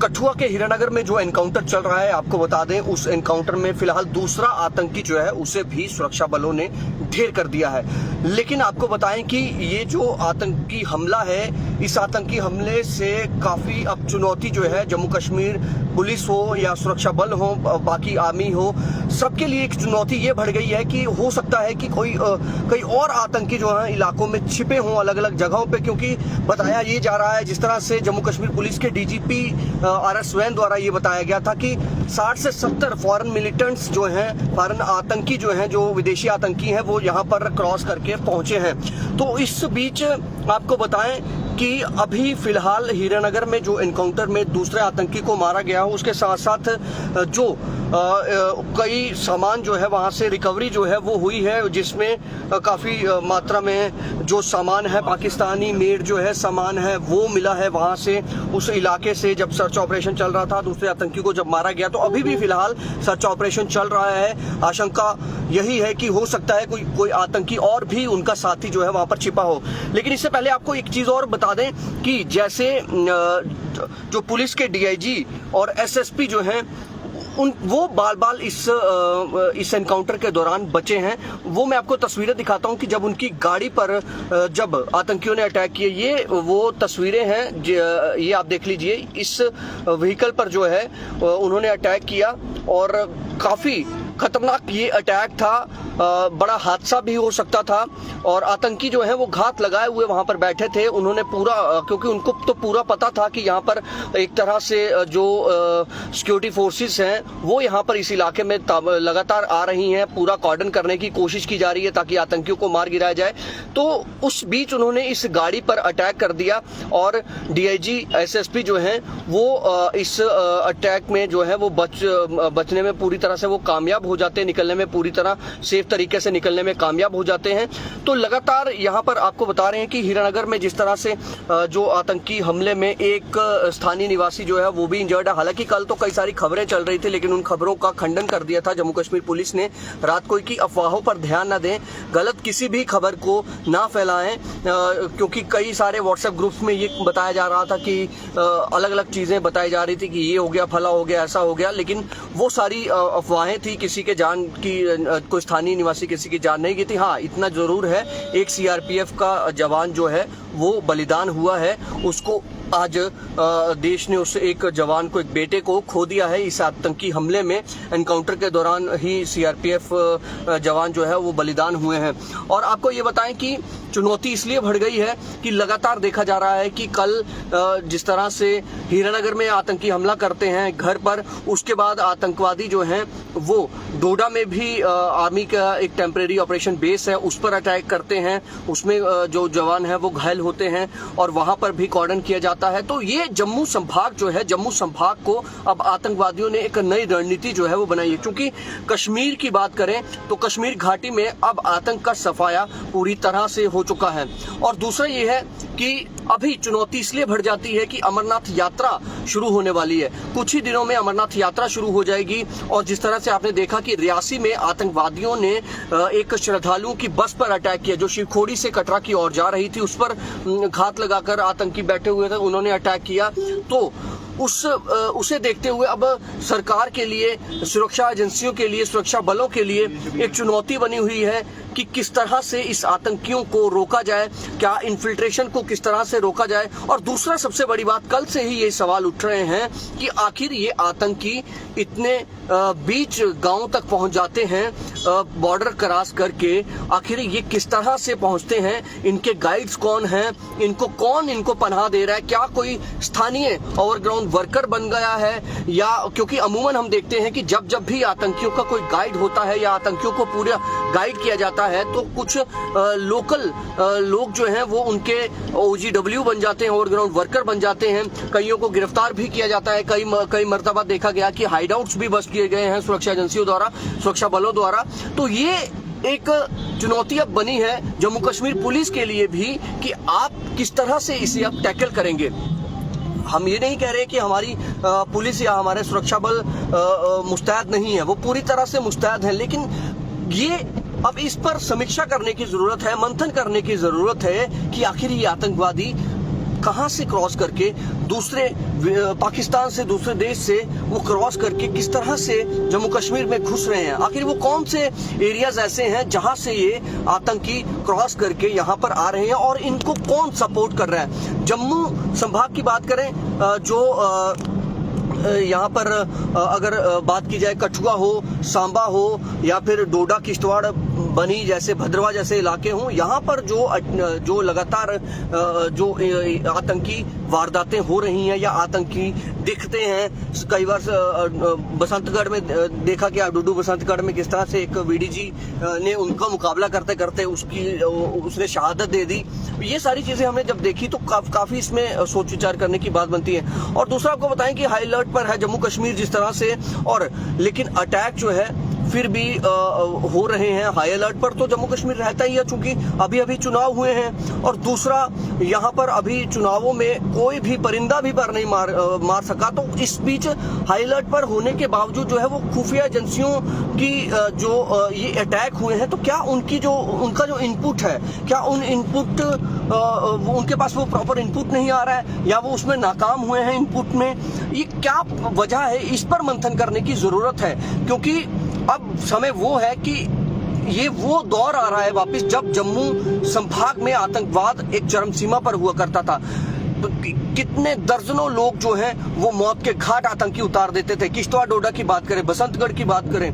कठुआ के हीरानगर में जो एनकाउंटर चल रहा है, आपको बता दें उस एनकाउंटर में फिलहाल दूसरा आतंकी जो है उसे भी सुरक्षा बलों ने ढेर कर दिया है। लेकिन आपको बताएं कि ये जो आतंकी हमला है, इस आतंकी हमले से काफी अब चुनौती जो है जम्मू कश्मीर पुलिस हो या सुरक्षा बल हो, बाकी आर्मी हो, सबके लिए एक चुनौती ये बढ़ गई है कि हो सकता है कि कई और आतंकी जो है इलाकों में छिपे हों अलग अलग जगहों पे, क्योंकि बताया ये जा रहा है, जिस तरह से जम्मू कश्मीर पुलिस के डीजीपी RS वैन द्वारा ये बताया गया था कि 60 से 70 फॉरेन मिलिटेंट्स जो हैं, फॉरेन आतंकी जो हैं, जो विदेशी आतंकी हैं, वो यहाँ पर क्रॉस करके पहुंचे हैं। तो इस बीच आपको बताएं कि अभी फिलहाल हीरानगर में जो एनकाउंटर में दूसरे आतंकी को मारा गया हो, उसके साथ साथ जो कई सामान जो है वहां से रिकवरी जो है वो हुई है, जिसमें काफी मात्रा में जो सामान है पाकिस्तानी मेड जो है सामान है वो मिला है वहां से, उस इलाके से जब सर्च ऑपरेशन चल रहा था दूसरे आतंकी को जब मारा गया। तो अभी भी फिलहाल सर्च ऑपरेशन चल रहा है। आशंका यही है कि हो सकता है कोई आतंकी और भी उनका साथी जो है वहां पर छिपा हो। लेकिन इससे पहले आपको एक चीज और बता दें कि जैसे जो पुलिस के DIG और SSP जो हैं वो बाल इस एनकाउंटर के दौरान बचे हैं। वो मैं आपको तस्वीरें दिखाता हूं कि जब उनकी गाड़ी पर जब आतंकियों ने अटैक किए, ये वो तस्वीरें हैं, ये आप देख लीजिए। इस व्हीकल पर जो है उन्होंने अटैक किया और काफी खतरनाक ये अटैक था, बड़ा हादसा भी हो सकता था। और आतंकी जो है वो घात लगाए हुए वहां पर बैठे थे। उन्होंने पूरा, क्योंकि उनको तो पूरा पता था कि यहाँ पर एक तरह से जो सिक्योरिटी फोर्सेस हैं वो यहाँ पर इस इलाके में लगातार आ रही हैं, पूरा कॉर्डन करने की कोशिश की जा रही है ताकि आतंकियों को मार गिराया जाए। तो उस बीच उन्होंने इस गाड़ी पर अटैक कर दिया और DIG SSP जो है वो इस अटैक में जो है वो बचने में पूरी तरह से वो कामयाब हो जाते हैं, निकलने में पूरी तरह सेफ तरीके से निकलने में कामयाब हो जाते हैं। तो लगातार यहाँ पर आपको बता रहे हैं कि हीरानगर में जिस तरह से जो आतंकी हमले में एक स्थानीय निवासी जो है वो भी इंजर्ड है। हालांकि कल तो कई सारी खबरें चल रही थी, लेकिन उन खबरों का खंडन कर दिया था जम्मू कश्मीर पुलिस ने रात को कि अफवाहों पर ध्यान न दें, गलत किसी भी खबर को ना फैलाएं, क्योंकि कई सारे व्हाट्सएप ग्रुप्स में ये बताया जा रहा था कि अलग अलग चीजें बताई जा रही थी कि ये हो गया, फला हो गया, ऐसा हो गया, लेकिन वो सारी अफवाहें थी। किसी के जान की, कोई स्थानीय निवासी किसी की जान नहीं गई थी। हाँ, इतना जरूर है, एक CRPF का जवान जो है वो बलिदान हुआ है। उसको आज देश ने उस एक जवान को, एक बेटे को खो दिया है इस आतंकी हमले में। एनकाउंटर के दौरान ही CRPF जवान जो है वो बलिदान हुए हैं। और आपको ये बताएं कि चुनौती इसलिए बढ़ गई है कि लगातार देखा जा रहा है कि कल जिस तरह से हीरानगर में आतंकी हमला करते हैं घर पर, उसके बाद आतंकवादी जो हैं वो डोडा में भी आर्मी का एक टेम्परेरी ऑपरेशन बेस है उस पर अटैक करते हैं, उसमें जो जवान है वो घायल होते हैं और वहां पर भी कॉर्डन किया जाता है। तो ये जम्मू संभाग जो है, जम्मू संभाग को अब आतंकवादियों ने एक नई रणनीति जो है वो बनाई है। क्योंकि कश्मीर की बात करें तो कश्मीर घाटी में अब आतंक का सफाया पूरी तरह से हो चुका है। और दूसरा ये है कि अभी चुनौती इसलिए बढ़ जाती है कि अमरनाथ यात्रा शुरू होने वाली है। कुछ ही दिनों में अमरनाथ यात्रा शुरू हो जाएगी और जिस तरह से आपने देखा कि रियासी में आतंकवादियों ने एक श्रद्धालुओं की बस पर अटैक किया जो शिवखोड़ी से कटरा की ओर जा रही थी, उस पर घात लगाकर आतंकी बैठे हुए थे, उन्होंने अटैक किया। तो उसे देखते हुए अब सरकार के लिए, सुरक्षा एजेंसियों के लिए, सुरक्षा बलों के लिए एक चुनौती बनी हुई है कि किस तरह से इस आतंकियों को रोका जाए, क्या इन्फिल्ट्रेशन को किस तरह से रोका जाए। और दूसरा सबसे बड़ी बात, कल से ही ये सवाल उठ रहे हैं कि आखिर ये आतंकी इतने बीच गांव तक पहुंच जाते हैं बॉर्डर क्रॉस करके, आखिर ये किस तरह से पहुंचते हैं, इनके गाइड्स कौन हैं, कौन इनको पनाह दे रहा है, क्या कोई स्थानीय ओवरग्राउंड वर्कर बन गया है, या क्योंकि अमूमन हम देखते हैं कि जब भी आतंकियों का कोई गाइड होता है या आतंकियों को पूरा गाइड किया जाता है तो कुछ लोकल लोग जो हैं वो उनके OGW बन जाते हैं, ओवरग्राउंड वर्कर बन जाते हैं। कईयों को गिरफ्तार भी किया जाता है। कई मर्तबा देखा गया कि हाइडआउट्स भी बस्ट किए गए हैं सुरक्षा एजेंसियों द्वारा, सुरक्षा बलों द्वारा। तो ये एक चुनौती अब बनी है जम्मू कश्मीर पुलिस के लिए भी कि आप किस तरह से इसे अब टैकल करेंगे। हम ये नहीं कह रहे कि हमारी पुलिस या हमारे सुरक्षा बल मुस्तैद नहीं है, वो पूरी तरह से मुस्तैद है, लेकिन ये अब इस पर समीक्षा करने की जरूरत है, मंथन करने की जरूरत है कि आखिर ये आतंकवादी कहां से क्रॉस करके दूसरे पाकिस्तान से, दूसरे देश से वो क्रॉस करके किस तरह से जम्मू कश्मीर में घुस रहे हैं। आखिर वो कौन से एरियाज ऐसे हैं जहां से ये आतंकी क्रॉस करके यहां पर आ रहे हैं और इनको कौन सपोर्ट कर रहा है। जम्मू संभाग की बात करें, जो यहाँ पर अगर बात की जाए कठुआ हो, सांबा हो या फिर डोडा, किश्तवाड़, बनी जैसे, भद्रवा जैसे इलाके हों, यहाँ पर जो लगातार जो आतंकी वारदातें हो रही हैं या आतंकी दिखते हैं। कई बार बसंतगढ़ में देखा कि डुडू बसंतगढ़ में किस तरह से एक वीडीजी ने उनका मुकाबला करते करते उसने शहादत दे दी। ये सारी चीजें हमने जब देखी तो काफी इसमें सोच विचार करने की बात बनती है। और दूसरा आपको बताएं कि हाई अलर्ट पर है जम्मू कश्मीर जिस तरह से, और लेकिन अटैक जो है फिर भी हो रहे हैं। हाई अलर्ट पर तो जम्मू कश्मीर रहता ही है, चूंकि अभी अभी चुनाव हुए हैं। और दूसरा, यहाँ पर अभी चुनावों में कोई भी परिंदा भी पर नहीं मार सका। तो इस बीच हाई अलर्ट पर होने के बावजूद जो है वो खुफिया एजेंसियों की जो ये अटैक हुए हैं, तो क्या उनका जो इनपुट है, क्या उनके पास वो प्रॉपर इनपुट नहीं आ रहा है या वो उसमें नाकाम हुए हैं इनपुट में? ये क्या वजह है, इस पर मंथन करने की जरूरत है। क्योंकि अब समय वो है कि ये वो दौर आ रहा है वापस जब जम्मू संभाग में आतंकवाद एक चरम सीमा पर हुआ करता था। कितने दर्जनों लोग जो हैं वो मौत के घाट आतंकी उतार देते थे। किश्तवाड़, डोडा की बात करें, बसंतगढ़ की बात करें,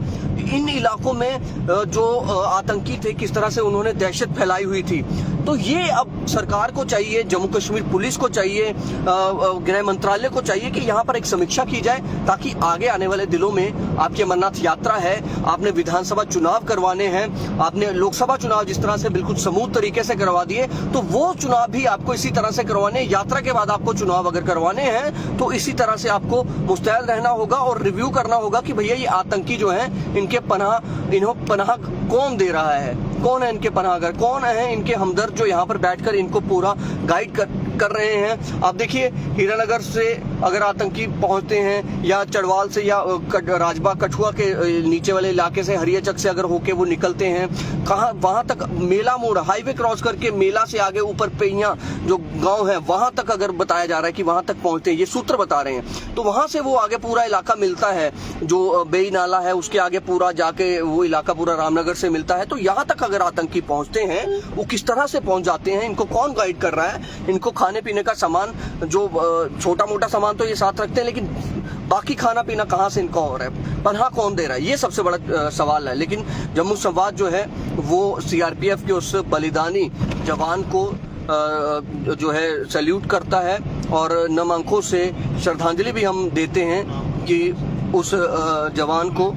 इन इलाकों में जो आतंकी थे किस तरह से उन्होंने दहशत फैलाई हुई थी। तो ये अब सरकार को चाहिए, जम्मू कश्मीर पुलिस को चाहिए, गृह मंत्रालय को चाहिए कि यहाँ पर एक समीक्षा की जाए, ताकि आगे आने वाले दिनों में आपकी अमरनाथ यात्रा है, आपने विधानसभा चुनाव करवाने हैं, आपने लोकसभा चुनाव जिस तरह से बिल्कुल समूह तरीके से करवा दिए, तो वो चुनाव भी आपको इसी तरह से करवाने, यात्रा के बाद आपको चुनाव अगर करवाने हैं तो इसी तरह से आपको मुस्तैद रहना होगा और रिव्यू करना होगा कि भैया ये आतंकी जो है इन्हें पनाह कौन दे रहा है, कौन है इनके पनाहगार, कौन है इनके हमदर्द जो यहाँ पर बैठकर इनको पूरा गाइड कर रहे हैं। आप देखिए, हीरानगर से अगर आतंकी पहुंचते हैं या चढ़वाल से या राजबाग, कठुआ के नीचे वाले इलाके से, हरियाचक से अगर होके वो निकलते हैं, कहाँ वहां तक मेला मोड़ हाईवे क्रॉस करके मेला से आगे ऊपर पेइया जो गांव है वहां तक अगर बताया जा रहा है कि वहां तक पहुंचते हैं, ये सूत्र बता रहे हैं। तो वहां से वो आगे पूरा इलाका मिलता है, जो बेई नाला है उसके आगे पूरा जाके वो इलाका पूरा रामनगर से मिलता है। तो यहाँ तक अगर आतंकी पहुंचते हैं, वो किस तरह से पहुंच जाते हैं, इनको कौन गाइड कर रहा है, इनको खाने पीने का सामान, जो छोटा मोटा सामान तो ये साथ रखते हैं, लेकिन बाकी खाना पीना कहाँ से इनको हो रहा है, पनाह कौन दे रहा है, ये सबसे बड़ा सवाल है। लेकिन जम्मू संवाद जो है वो सीआरपीएफ के उस बलिदानी जवान को जो है सैल्यूट करता है और नम आंखों से श्रद्धांजलि भी हम देते हैं कि उस जवान को